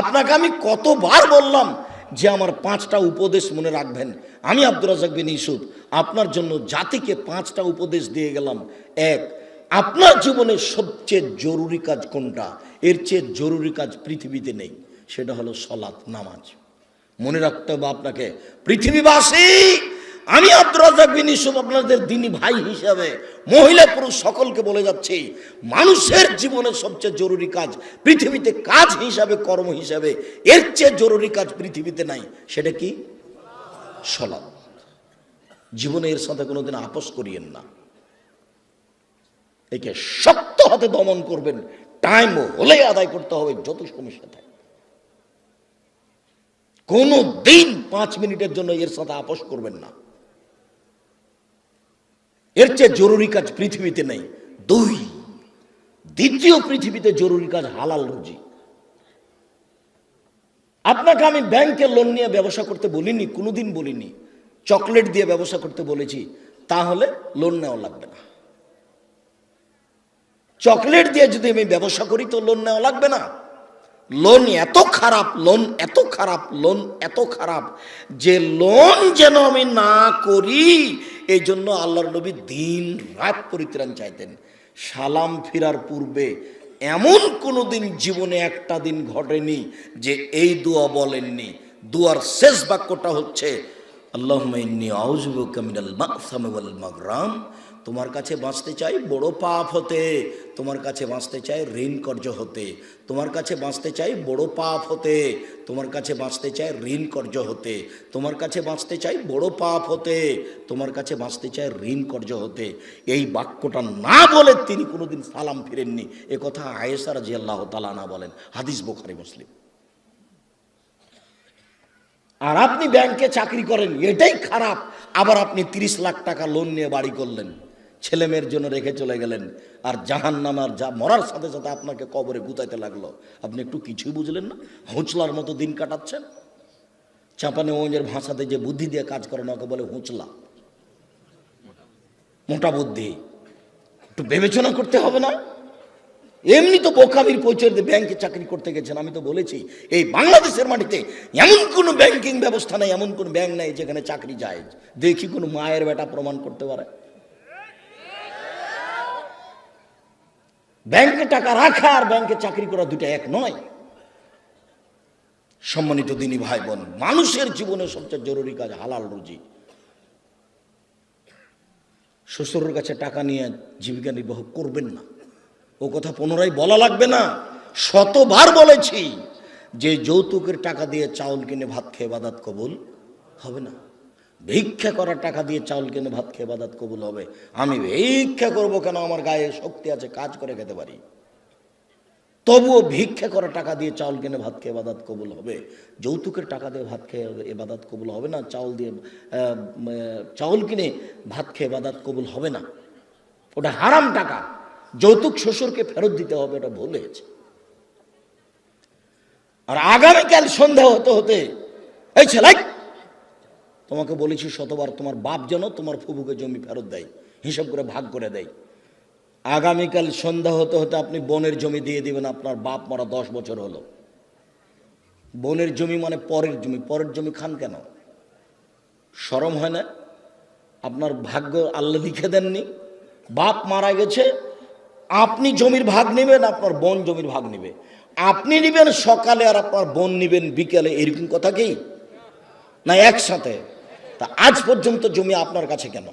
আপনাকে আমি কতবার বললাম যে আমার 5টা উপদেশ মনে রাখবেন। আমি আব্দুর রাজ্জাক বিন ইউসুফ আপনার জন্য জাতিকে 5টা উপদেশ দিয়ে গেলাম। এক, আপনার জীবনের সবচেয়ে জরুরি কাজ কোনটা? এর চেয়ে জরুরি কাজ পৃথিবীতে নেই, সেটা হলো সালাত, নামাজ। মনে রাখতে হবে আপনাকে। পৃথিবীবাসী, আমি আব্দুর রাজ্জাক বিন ইউসুফ আপনাদের দ্বীনি ভাই হিসাবে মহিলা পুরুষ সকলকে বলে যাচ্ছি, মানুষের জীবনের সবচেয়ে জরুরি কাজ পৃথিবীতে, কাজ হিসাবে, কর্ম হিসাবে এর চেয়ে জরুরি কাজ পৃথিবীতে নাই। সেটা কি? সালাত। জীবনে এর সাথে কোনোদিন আপোষ করিয়েন না। একে শক্ত হাতে দমন করবেন, টাইম হলে আদায় করতে হবে, যত সমস্যা থাকে। কোনো দিন 5 মিনিটের জন্য এর সাথে আপোষ করবেন না। এর চেয়ে জরুরি কাজ পৃথিবীতে নেই। 2, দ্বিতীয় পৃথিবীতে জরুরি কাজ হালাল রুজি। আপনাকে আমি ব্যাংকে লোন নিয়ে ব্যবসা করতে বলিনি, কোনোদিন বলিনি। চকলেট দিয়ে ব্যবসা করতে বলেছি, তাহলে লোন নেওয়া লাগবে না। চকলেট দিয়ে যদি আমি ব্যবসা করি তো লোন নেওয়া লাগবে না। লোন এত খারাপ, লোন এত খারাপ, লোন এত খারাপ যে লোন যেন আমি না করি, এই জন্য আল্লাহর নবী দিন রাত পরিত্রাণ চাইতেন। সালাম ফিরার পূর্বে এমন কোনো দিন জীবনে একটা দিন ঘটেনি যে এই দোয়া বলেননি। দোয়ার শেষ বাক্যটা হচ্ছে আল্লাহুম্মা ইন্নী আউযু বিকা মিনাল মা'সামি ওয়াল মাগরাম। তোমার কাছে বাঁচতে চাই বড় পাপ হতে, তোমার কাছে বাঁচতে চাই ঋণ কর্য হতে, তোমার কাছে বাঁচতে চাই বড় পাপ হতে, তোমার কাছে বাঁচতে চাই ঋণ কর্য হতে, তোমার কাছে বাঁচতে চাই বড় পাপ হতে, তোমার কাছে বাঁচতে চাই ঋণ কর্য হতে। এই বাক্যটা না বলে তিনি কোনোদিন সালাম ফিরেননি। এ কথা আয়েশা রাদিয়াল্লাহু তাআলা আনহা বলেন, হাদিস বুখারী মুসলিম। আর আপনি ব্যাংকে চাকরি করেন, এটাই খারাপ। আবার আপনি 30 লাখ টাকা লোন নিয়ে বাড়ি করলেন, ছেলে মেয়ের জন্য রেখে চলে গেলেন, আর জাহান্নামার যা মরার সাথে সাথে আপনাকে কবরে গুতাইতে লাগলো। আপনি একটু কিছুই বুঝলেন না, হুঁচলার মতো দিন কাটাচ্ছেন। চাঁপানেগঞ্জের ভাষাতে যে বুদ্ধি দিয়ে কাজ করে না, ওকে বলে হুঁচলা, মোটা বুদ্ধি। একটু বিবেচনা করতে হবে না? এমনি তো বোকামির পরিচয় দিয়ে ব্যাংকে চাকরি করতে গেছেন। আমি তো বলেছি এই বাংলাদেশের মাটিতে এমন কোনো ব্যাংকিং ব্যবস্থা নেই, এমন কোনো ব্যাংক নেই যেখানে চাকরি যায়। দেখি কোনো মায়ের বেটা প্রমাণ করতে পারে। ব্যাংকে টাকা রাখা আর ব্যাংকে চাকরি করা দুটো এক নয়। সম্মানিত দিনী ভাই বোন, মানুষের জীবনে সবচেয়ে জরুরি কাজ হালাল রুজি। শ্বশুরের কাছে টাকা নিয়ে জীবিকা নির্বাহ করবেন না, ও কথা পুনরায় বলা লাগবে না। শতবার বলেছি যে যৌতুকের টাকা দিয়ে চাউল কিনে ভাত খেয়ে ইবাদত কবুল হবে না। ভিক্ষা করার টাকা দিয়ে চাউল কিনে ভাত খেয়ে ইবাদত কবুল হবে। আমি ভিক্ষা করব কেন? আমার গায়ে শক্তি আছে, কাজ করে খেতে পারি। তবুও ভিক্ষা করার টাকা দিয়ে চাউল কিনে ভাত খেয়ে ইবাদত কবুল হবে। যৌতুকের টাকা দিয়ে ভাত খেয়ে ইবাদত কবুল হবে না। চাউল কিনে ভাত খেয়ে ইবাদত কবুল হবে না। ওটা হারাম টাকা। যৌতুক শ্বশুরকে ফেরত দিতে হবে, এটা ভুল হয়েছে। আর আগামীকাল সন্ধ্যা হতে হতে, এই ছেলে, তোমাকে বলেছি শতবার, তোমার বাপ যেন তোমার ফুফুকে জমি ফেরত দেয়, হিসাব করে ভাগ করে দেয়। আগামীকাল সন্ধ্যা হতে হতে আপনি বোনের জমি দিয়ে দিবেন। আপনার বাপ মরা 10 বছর হলো। বোনের জমি মানে পরের জমি। পরের জমি খান কেন? শরম হয় না? আপনার ভাগ্য আল্লাহ লিখে দেননি? বাপ মারা গেছে, আপনি জমির ভাগ নেবেন, আপনার বোন জমির ভাগ নেবে। আপনি নেবেন সকালে আর আপনার বোন নেবেন বিকেলে, এরকম কথা কি না? একসাথে। তা আজ পর্যন্ত জমি আপনার কাছে কেন?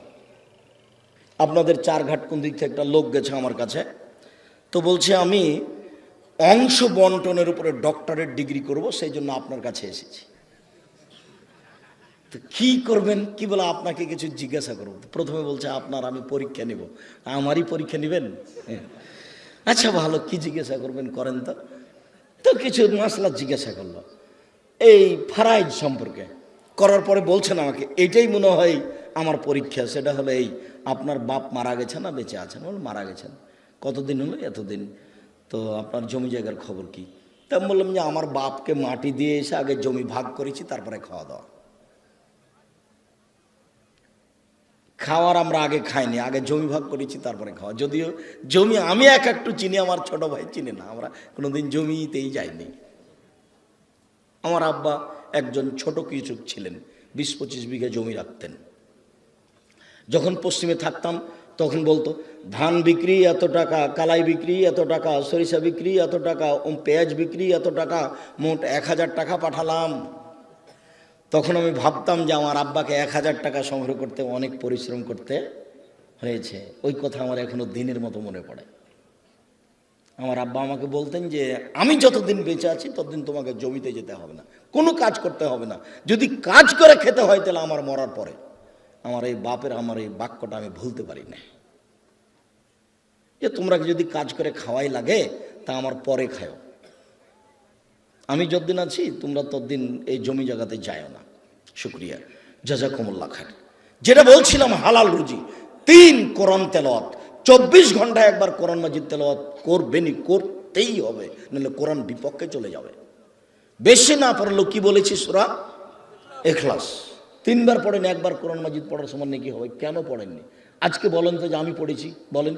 আপনাদের 4 ঘাট কোন দিক থেকে একটা লোক গেছে আমার কাছে, তো বলছে আমি অংশ বন্টনের উপরে ডক্টরেট ডিগ্রি করব, সেই জন্য আপনার কাছে এসেছি। তো কি করবেন? কি বলে আপনাকে কিছু জিজ্ঞাসা করব। প্রথমে বলছে আপনার আমি পরীক্ষা নিব। আমারই পরীক্ষা নেবেন? আচ্ছা ভালো, কি জিজ্ঞাসা করবেন করেন তো। তো কিছু মাসলা জিজ্ঞাসা করলো এই ফারাইজ সম্পর্কে। করার পরে বলছেন আমাকে এটাই মনে হয় আমার পরীক্ষা। সেটা হলো এই, আপনার বাপ মারা গেছে না বেঁচে আছেন? বলে মারা গেছেন। কতদিন হলো? এতদিন। তো আপনার জমি জায়গার খবর কি? তা আমি বললাম যে আমার বাপকে মাটি দিয়ে এসে আগে জমি ভাগ করেছি, তারপরে খাওয়া দাওয়া। খাওয়ার আমরা আগে খাইনি, আগে জমি ভাগ করেছি তারপরে খাওয়া। যদিও জমি আমি একটু চিনি, আমার ছোট ভাই চিনি না। আমরা কোনোদিন জমিতেই যাইনি। আমার আব্বা একজন ছোট কৃষক ছিলেন, 20-25 বিঘা জমি রাখতেন। যখন পশ্চিমে থাকতাম তখন বলতো ধান বিক্রি এত টাকা, কালাই বিক্রি এত টাকা, সরিষা বিক্রি এত টাকা, পেঁয়াজ বিক্রি এত টাকা, মোট 1000 টাকা পাঠালাম। তখন আমি ভাবতাম যে আমার আব্বাকে 1000 টাকা সংগ্রহ করতে অনেক পরিশ্রম করতে হয়েছে। ওই কথা আমার এখনো দিনের মতো মনে পড়ে। আমার আব্বা আমাকে বলতেন যে আমি যতদিন বেঁচে আছি ততদিন তোমাকে জমিতে যেতে হবে না, কোনো কাজ করতে হবে না, যদি কাজ করে খেতে হয় তাহলে আমার মরার পরে। আমার এই বাপের আমার এই বাক্যটা আমি ভুলতে পারি না, যে তোমরা যদি কাজ করে খাওয়াই লাগে তা আমার পরে খাও, আমি যতদিন আছি তোমরা ততদিন এই জমি জায়গাতে যাও না। শুক্রিয়া, জাযাকুমুল্লাহ খায়র। যেটা বলছিলাম হালাল রুজি, 3 কোরআন তেলাওয়াত, 24 ঘন্টায় একবার কোরআন মাজিদ তেলাওয়াত করবেনই, করতেই হবে, নাহলে কোরআন বিপক্ষে চলে যাবে। বেশি না পড়লেও কি বলেছি সূরা ইখলাস 3 বার পড়েন, একবার কোরআন মাজিদ পড়ার সমান নাকি হবে। কেন পড়েননি আজকে বলেন তো যে আমি পড়েছি? বলেন,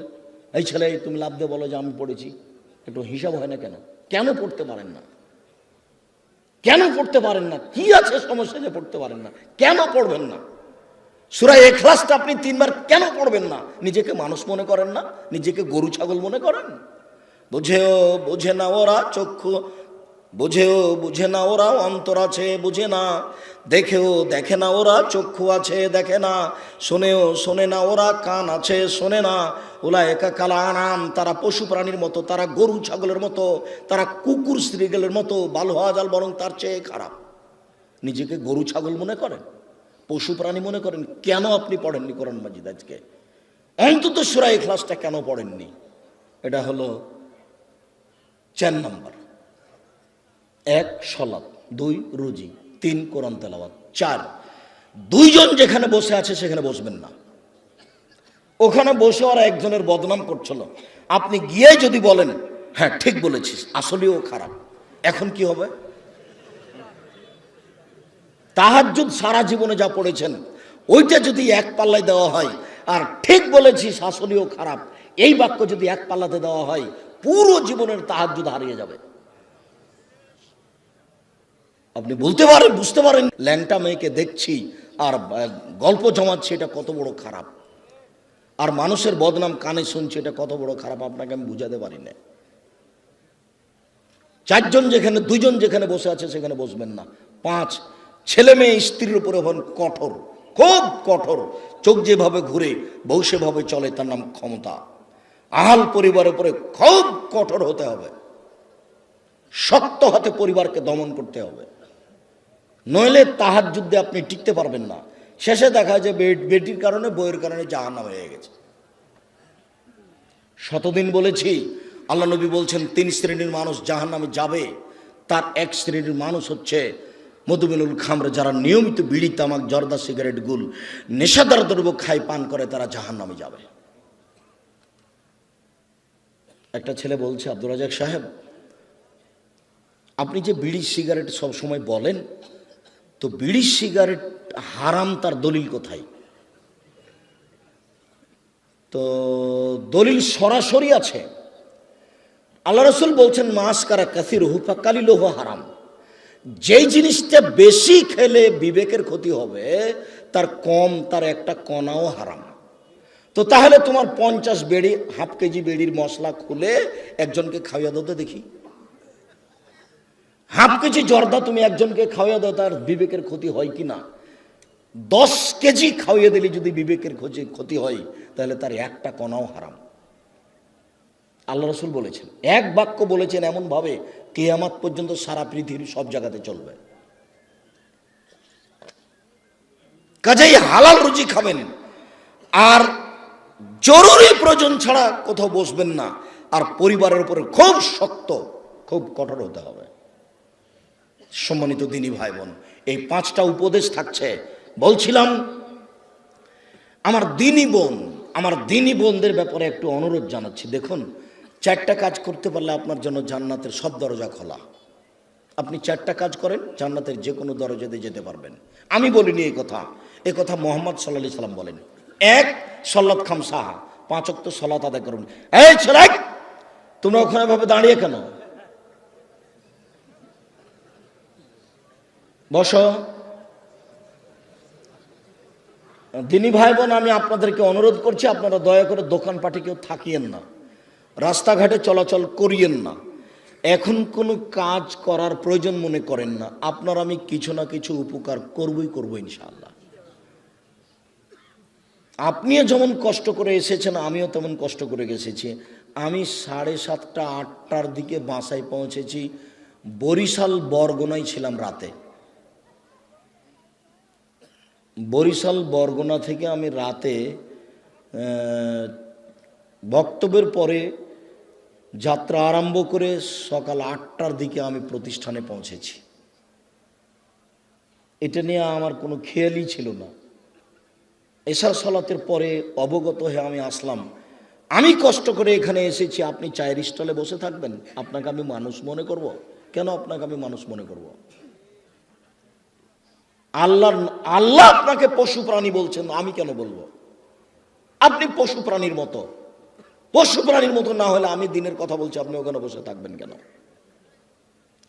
এই ছেলে তুমি লাভ দিয়ে বলো যে আমি পড়েছি, একটু হিসাব হয় না কেন? কেন পড়তে পারেন না? কেন পড়তে পারেন না? কি আছে সমস্যা যে পড়তে পারেন না? কেন পড়বেন না? সূরা ইখলাসটা আপনি 3 বার কেন পড়বেন না? নিজেকে মানুষ মনে করেন না? নিজেকে গরু ছাগল মনে করেন? বুঝেও বুঝে না ওরা চক্ষু, বুঝেও বুঝে না ওরা অন্তর আছে বুঝে না, দেখেও দেখে না ওরা চক্ষু আছে দেখে না, শোনেও শোনে না ওরা কান আছে শোনে না। উলায়েকা কাল আনাম, তারা পশু প্রাণীর মতো, তারা গরু ছাগলের মতো, তারা কুকুর শ্রীগলের মতো, বাল হওয়া জাল বরং তার চেয়ে খারাপ। নিজেকে গরু ছাগল মনে করেন, পশু প্রাণী মনে করেন? কেন আপনি পড়েননি কোরআন মাজিদ আজকে? অন্তত সূরা ইখলাসটা কেন পড়েননি? এটা হলো 4 নম্বর। 1 সালাত, 2 রুজি, 3 কোরআন তেলাওয়াত, 4 দুইজন যেখানে বসে আছে সেখানে বসবেন না। ওখানে বসে ওরা একজনের বদনাম করছিল, আপনি গিয়ে যদি বলেন হ্যাঁ ঠিক বলেছিস, আসলেও খারাপ, এখন কি হবে? তাহাজ্জুদ সারা জীবনে যা পড়েছেন ওইটা যদি এক পাল্লায় দেওয়া হয়, আর ঠিক বলেছিস আসলেও খারাপ এই বাক্য যদি এক পাল্লাতে দেওয়া হয়, পুরো জীবনের তাহাজ্জুদ হারিয়ে যাবে। আপনি বলতে পারেন, বুঝতে পারেন ল্যাংটা মেয়েকে দেখছি আর গল্প জমাচ্ছি, এটা কত বড় খারাপ, আর মানুষের বদনাম কানে শুনছি, এটা কত বড় খারাপ, আপনাকে আমি বুঝাতে পারি না। 4 জন যেখানে, 2 জন যেখানে বসে আছে সেখানে বসবেন না। 5 ছেলে মেয়ে স্ত্রীর উপরে হন কঠোর, খুব কঠোর, চোখ যেভাবে ঘুরে বউ সেভাবে চলে, তার নাম ক্ষমতা। আহাল পরিবারের উপরে খুব কঠোর হতে হবে, শক্ত হাতে পরিবারকে দমন করতে হবে, নইলে তাহাজ্জুদে আপনি টিকতে পারবেন না। শেষে দেখা যায় বেটির কারণে বউয়ের কারণে জাহান্নাম হয়ে গেছে। শতদিন বলেছি, আল্লাহ নবী বলছেন 3 শ্রেণীর মানুষ জাহান্নামে যাবে। তার 1 শ্রেণীর মানুষ হচ্ছে মধুমিনুল খামর, যারা নিয়মিত বিড়ি তামাক জর্দা সিগারেট গুল নেশাদার দ্রব্য খায় পান করে, তারা জাহান্নামে যাবে। একটা ছেলে বলছে, আব্দুর রাজাক সাহেব আপনি যে বিড়ি সিগারেট সব সময় বলেন, তো বিড়ি সিগারেট হারাম তার দলিল কোথায়? তো দলিল সরাসরি আছে, আল্লাহ রাসূল বলছেন মাস কারা কাসিরহু ফাকালিলুহু হারাম। যেই জিনিসটা বেশি খেলে বিবেকের ক্ষতি হবে, তার কম, তার একটা কণাও হারাম। তো তাহলে তোমার 50 বেড়ি, হাফ কেজি বেড়ির মশলা খুলে একজনকে খাওয়াইয়া দাও দেখি। হাফ কেজি জর্দা তুমি একজনকে খাওয়াইয়া দাও, তার বিবেকের ক্ষতি হয় কি না? 10 কেজি খাওয়াইয়া দিলে যদি বিবেকের ক্ষতি হয়, তাহলে তার একটা কণাও হারাম। আল্লাহ রাসূল বলেছেন, এক বাক্য বলেছেন এমন ভাবে কিয়ামত পর্যন্ত সারা পৃথিবীর সব জায়গাতে চলবে। কাজেই হালাল রুজি খাবেন, আর জরুরি প্রয়োজন ছাড়া কোথাও বসবেন না, আর পরিবারের উপরে খুব শক্ত, খুব কঠোর হতে হবে। সম্মানিত দিনী ভাই বোন, এই 5টা উপদেশ থাকছে। বলছিলাম আমার দিনী বোনদের ব্যাপারে একটু অনুরোধ জানাচ্ছি। দেখুন, 4টা কাজ করতে পারলে আপনার জন্য জান্নাতের সব দরজা খোলা। আপনি 4টা কাজ করেন, জান্নাতের যে কোনো দরজাতে যেতে পারবেন। আমি বলিনি এই কথা মুহাম্মদ সাল্লাল্লাহু আলাইহি সাল্লাম বলেন। 1 সালাত খামসাহা, 5 ওয়াক্ত সালাত আদায় করুন। এই ছেলে, তোমরা ওখানে ভাবে দাঁড়িয়ে কেন? বসো। দিনী ভাই বোন, আমি আপনাদেরকে অনুরোধ করছি, আপনারা দয়া করে দোকানপাটে কেউ থাকিয়েন না, রাস্তাঘাটে চলাচল করিয়েন না, এখন কোনো কাজ করার প্রয়োজন মনে করেন না। আপনার আমি কিছু না কিছু উপকার করবো ইনশাআল্লাহ। আপনিও যেমন কষ্ট করে এসেছেন, আমিও তেমন কষ্ট করে এসেছি। আমি 7:30 8টার দিকে বাসায় পৌঁছেছি। বরিশাল বরগুনায় ছিলাম রাতে। বরিশাল বরগুনা থেকে আমি রাতে বক্তব্যের পরে যাত্রা আরম্ভ করে সকাল 8টার দিকে আমি প্রতিষ্ঠানে পৌঁছেছি। এটা নিয়ে আমার কোনো খেয়ালই ছিল না। এশার সালাতের পরে অবগত হয়ে আমি আসলাম। আমি কষ্ট করে এখানে এসেছি, আপনি চায়ের স্টলে বসে থাকবেন? আপনাকে আমি মানুষ মনে করব? কেন আপনাকে আমি মানুষ মনে করব? আল্লাহ আপনাকে পশু প্রাণী বলছেন, আমি কেন বলবো? আপনি পশু প্রাণীর মতো। পশু প্রাণীর মতো না হলে আমি দিনের কথা বলছি, আপনি ওখানে বসে থাকবেন কেন?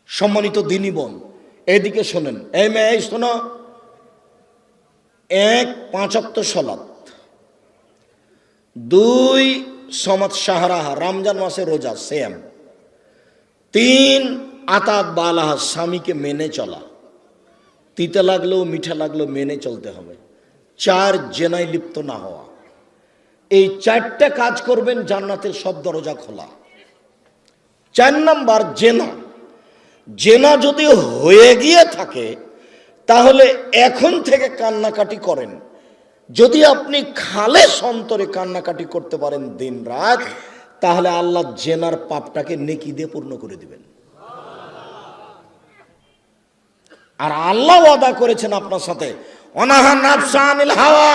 সম্মানিত দিনী বোন, এদিকে শোনেন। এই মেয়ে শোনো, 1 5 ওয়াক্ত সালাত, 2 সমাত শাহরাহা, রমজান মাসে রোজা সেম, 3 আতাত বালাহা, স্বামীকে মেনে চলা, তিতে লাগলেও মিঠা লাগলেও মেনে চলতে হবে, 4 জেনায় লিপ্ত না হওয়া। এই 4টে কাজ করবেন, জান্নাতের সব দরজা খোলা। 4 নাম্বার জেনা। জেনা যদি হয়ে গিয়ে থাকে তাহলে এখন থেকে কান্নাকাটি করেন। যদি আপনি খালেস অন্তরে কান্নাকাটি করতে পারেন দিন রাত, তাহলে আল্লাহ জেনার পাপটাকে নেকি দিয়ে পূর্ণ করে দিবেন। আর আল্লাহ ওয়াদা করেছেন আপনার সাথে, অনাহা নাফসা আনিল হাওয়া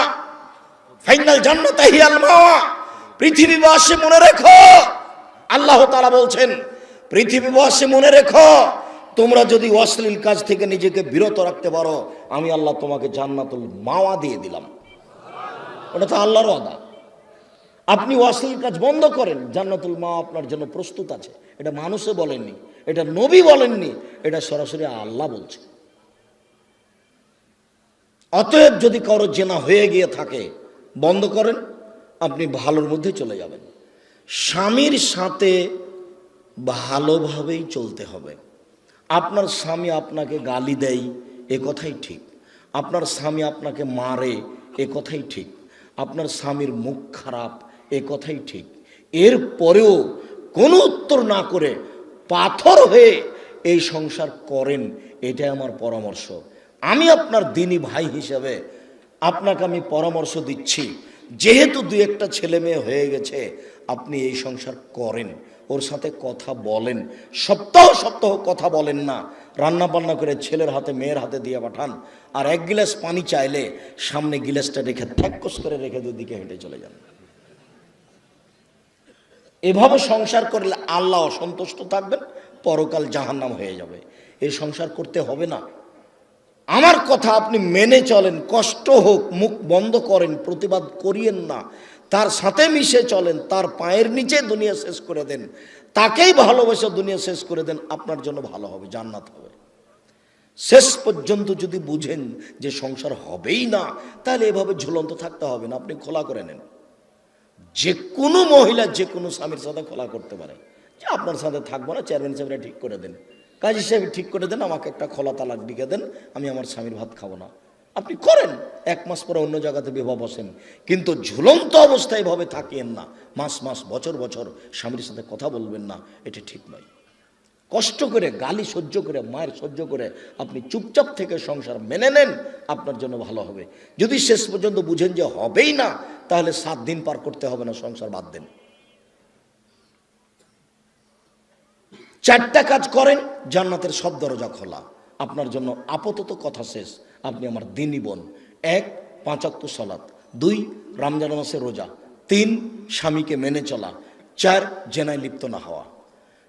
ফাইনাল জান্নাত হিয়াল মাওয়া। পৃথিবীবাসী মনে রেখো, আল্লাহ তাআলা বলছেন, পৃথিবীবাসী মনে রেখো, তোমরা যদি অশ্লীল কাজ থেকে নিজেকে বিরত রাখতে পারো, আমি আল্লাহ তোমাকে জান্নাতুল মাওয়া দিয়ে দিলাম। ওটা তো আল্লাহর ওয়াদা। আপনি অশ্লীল কাজ বন্ধ করেন, জান্নাতুল মাওয়া আপনার জন্য প্রস্তুত আছে। এটা মানুষে বলেননি, এটা নবী বলেননি, এটা সরাসরি আল্লাহ বলছে। অতএব যদি কারো জেনা হয়ে গিয়ে থাকে, বন্ধ করেন, আপনি ভালোর মধ্যে চলে যাবেন। স্বামীর সাথে ভালোভাবেই চলতে হবে। আপনার স্বামী আপনাকে গালি দেয়, এ কথাই ঠিক। আপনার স্বামী আপনাকে মারে, এ কথাই ঠিক। আপনার স্বামীর মুখ খারাপ, এ কথাই ঠিক। এর পরেও কোনো উত্তর না করে পাথর হয়ে এই সংসার করেন, এটাই আমার পরামর্শ। আমি আপনার দিনী ভাই হিসেবে আপনাকে আমি পরামর্শ দিচ্ছি, যেহেতু 2-1টা ছেলে মেয়ে হয়ে গেছে, আপনি এই সংসার করেন, ওর সাথে কথা বলেন। সপ্তাহ সপ্তাহ কথা বলেন না, রান্না বান্না করে ছেলের হাতে মেয়ের হাতে দিয়ে পাঠান। আর 1 গ্লাস পানি চাইলে সামনে গ্লাসটা রেখে থ্যাকস করে রেখে দুদিকে হেঁটে চলে যান। এভাবে সংসার করলে আল্লাহ অসন্তুষ্ট থাকবেন, পরকাল জাহান্নাম হয়ে যাবে। এই সংসার করতে হবে না। আমার কথা আপনি মেনে চলেন, কষ্ট হোক, মুখ বন্ধ করেন, প্রতিবাদ করিয়েন না, তার সাথে মিশে চলেন, তার পায়ের নিচে দুনিয়া শেষ করে দেন, তাকেই ভালোবেসে দুনিয়া শেষ করে দেন, আপনার জন্য ভালো হবে, জান্নাত হবে। শেষ পর্যন্ত যদি বুঝেন যে সংসার হবেই না, তাহলে এভাবে ঝুলন্ত থাকতে হবে না, আপনি খোলা করে নেন। যে কোনো মহিলা যে কোনো স্বামীর সাথে খোলা করতে পারে যে আপনার সাথে থাকবো না, চেয়ারম্যান সাহেবরা ঠিক করে দেন, কাজী সাহেব ঠিক করে দেন, আমাকে একটা খোলা তালাক লিখে দেন, আমি আমার স্বামীর ভাত খাবো না। আপনি করেন, 1 মাস পরে অন্য জায়গাতে বিবাহ বসেন, কিন্তু ঝুলন্ত অবস্থায় এভাবে থাকিয়েন না। মাস মাস বছর বছর স্বামীর সাথে কথা বলবেন না, এটা ঠিক নয়। কষ্ট করে, গালি সহ্য করে, মায়ের সহ্য করে আপনি চুপচাপ থেকে সংসার মেনে নেন, আপনার জন্য ভালো হবে। যদি শেষ পর্যন্ত বুঝেন যে হবেই না, তাহলে 7 দিন পার করতে হবে না, সংসার বাদ দেন। 4টা কাজ করেন, জান্নাতের সব দরজা খোলা আপনার জন্য। আপাতত কথা শেষ, আপনি আমার দিনী বোন। 1 5 ওয়াক্ত সালাত, 2 রমজান মাসে রোজা, 3 স্বামীকে মেনে চলা, 4 জেনায় লিপ্ত না হওয়া।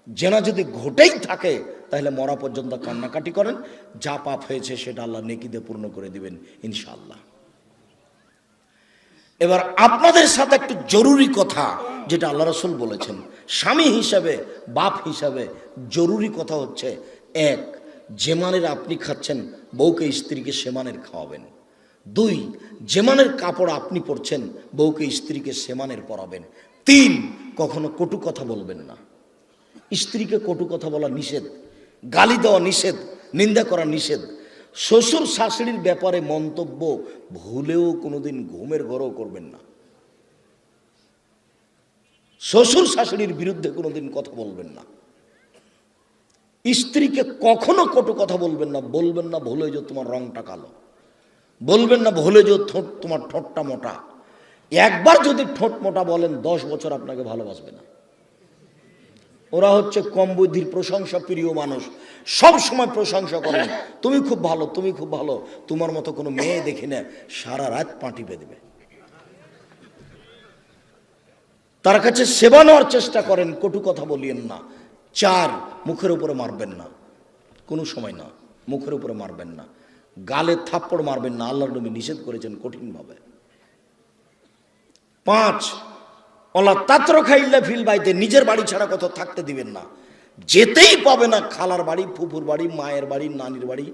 জেনা যদি ঘটেই থাকে তাহলে মরা পর্যন্ত কান্নাকাটি করেন, যা পাপ হয়েছে সেটা আল্লাহ নেকি দিয়ে পূর্ণ করে দিবেন ইনশাআল্লাহ। এবার আপনাদের সাথে একটু জরুরি কথা, যেটা আল্লাহ রাসূল বলেছেন, স্বামী হিসাবে, বাপ হিসাবে জরুরি কথা হচ্ছে, 1 যে মানের আপনি খাচ্ছেন বউকে স্ত্রীকে সে মানের খাওয়াবেন। 2, যে মানের কাপড় আপনি পরছেন বউকে স্ত্রীকে সে মানের পরাবেন। 3, কখনো কটু কথা বলবেন না। স্ত্রীকে কটু কথা বলা নিষেধ, গালি দেওয়া নিষেধ, নিন্দা করা নিষেধ। শ্বশুর শাশুড়ির ব্যাপারে মন্তব্য ভুলেও কোনোদিন ঘুমের ঘরেও করবেন না। শ্বশুর শাশুড়ির বিরুদ্ধে কোনোদিন কথা বলবেন না। স্ত্রীকে কখনো কটু কথা বলবেন না। বলবেন না ভুলে যে তোমার রংটা কালো, বলবেন না ভুলে যে তোমার ঠোঁটটা মোটা। একবার যদি ঠোঁট মোটা বলেন 10 বছর আপনাকে ভালোবাসবে না। ওরা হচ্ছে কম বুদ্ধির প্রশংসা প্রিয় মানুষ, সব সময় প্রশংসা করেন, তুমি খুব ভালো, তুমি খুব ভালো, তোমার মতো কোনো মেয়ে দেখি না, সারা রাত পাঁটি বেঁধবে। তার কাছে সেবা নেওয়ার চেষ্টা করেন, কটু কথা বলিয়েন না। 4, মুখের উপরে মারবেন না, কোনো সময় না, মুখের উপরে মারবেন না। গালে থাপ্পড় মারবেন না, আল্লাহর নবী নিষেধ করেছেন কঠিনভাবে। 5, অলা তাত্র খাইল্লা ফিল বাইতে, নিজের বাড়ি ছাড়া কোথাও থাকতে দিবেন না। যেতেই পাবে না খালার বাড়ি, ফুফুর বাড়ি, মায়ের বাড়ি, নানির বাড়ি,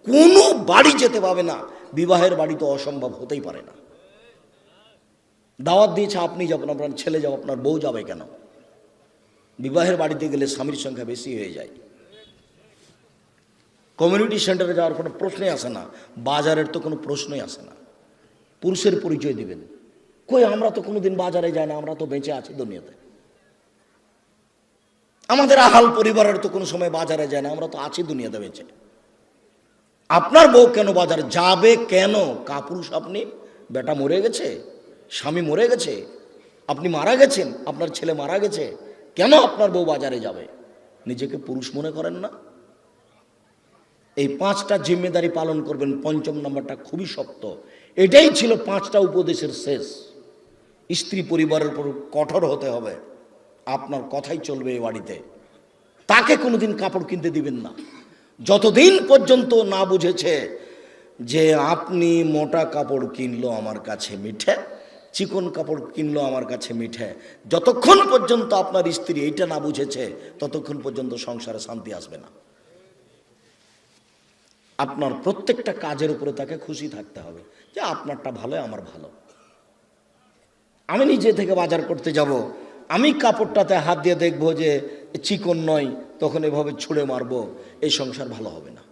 কোনো বাড়ি যেতে পাবে না। বিবাহের বাড়ি তো অসম্ভব হতেই পারে না। দাওয়াত দিয়েছে আপনি যাবেন, আপনার ছেলে যাবে, আপনার বউ যাবে কেন? বিবাহের বাড়িতে গেলে স্বামীর সংখ্যা বেশি হয়ে যায়। কমিউনিটি সেন্টারে যাওয়ার কোনো প্রশ্নই আসে না, বাজারের তো কোনো প্রশ্নই আসে না। পুরুষের পরিচয় দিবেন, কই আমরা তো কোনোদিন বাজারে যাই না, আমরা তো বেঁচে আছি দুনিয়াতে। আমাদের আহাল পরিবারের তো কোনো সময় বাজারে যায় না, আমরা তো আছি দুনিয়াতে বেঁচে। আপনার বউ কেন বাজারে যাবে? কেন? কাপুরুষ আপনি? বেটা মরে গেছে, স্বামী মরে গেছে, আপনি মারা গেছেন, আপনার ছেলে মারা গেছে, কেন আপনার বউ বাজারে যাবে? নিজেকে পুরুষ মনে করেন না? এই 5টা জিম্মেদারি পালন করবেন। 5ম নম্বরটা খুবই শক্ত। এটাই ছিল 5টা উপদেশের শেষ। স্ত্রী পরিবারের উপর কঠোর হতে হবে, আপনার কথাই চলবে এই বাড়িতে। তাকে কোনোদিন কাপড় কিনতে দিবেন না যতদিন পর্যন্ত না বুঝেছে যে আপনি মোটা কাপড় কিনলো আমার কাছে মিঠে, চিকন কাপড় কিনলো আমার কাছে মিঠে। যতক্ষণ পর্যন্ত আপনার স্ত্রী এইটা না বুঝেছে ততক্ষণ পর্যন্ত সংসারে শান্তি আসবে না। আপনার প্রত্যেকটা কাজের উপরে তাকে খুশি থাকতে হবে যে আপনারটা ভালো, আমার ভালো। আমি নিজে থেকে বাজার করতে যাব, আমি কাপড়টাতে হাত দিয়ে দেখবো যে চিকন নয়, তখন এভাবে ছুঁড়ে মারবো, এই সংসার ভালো হবে না।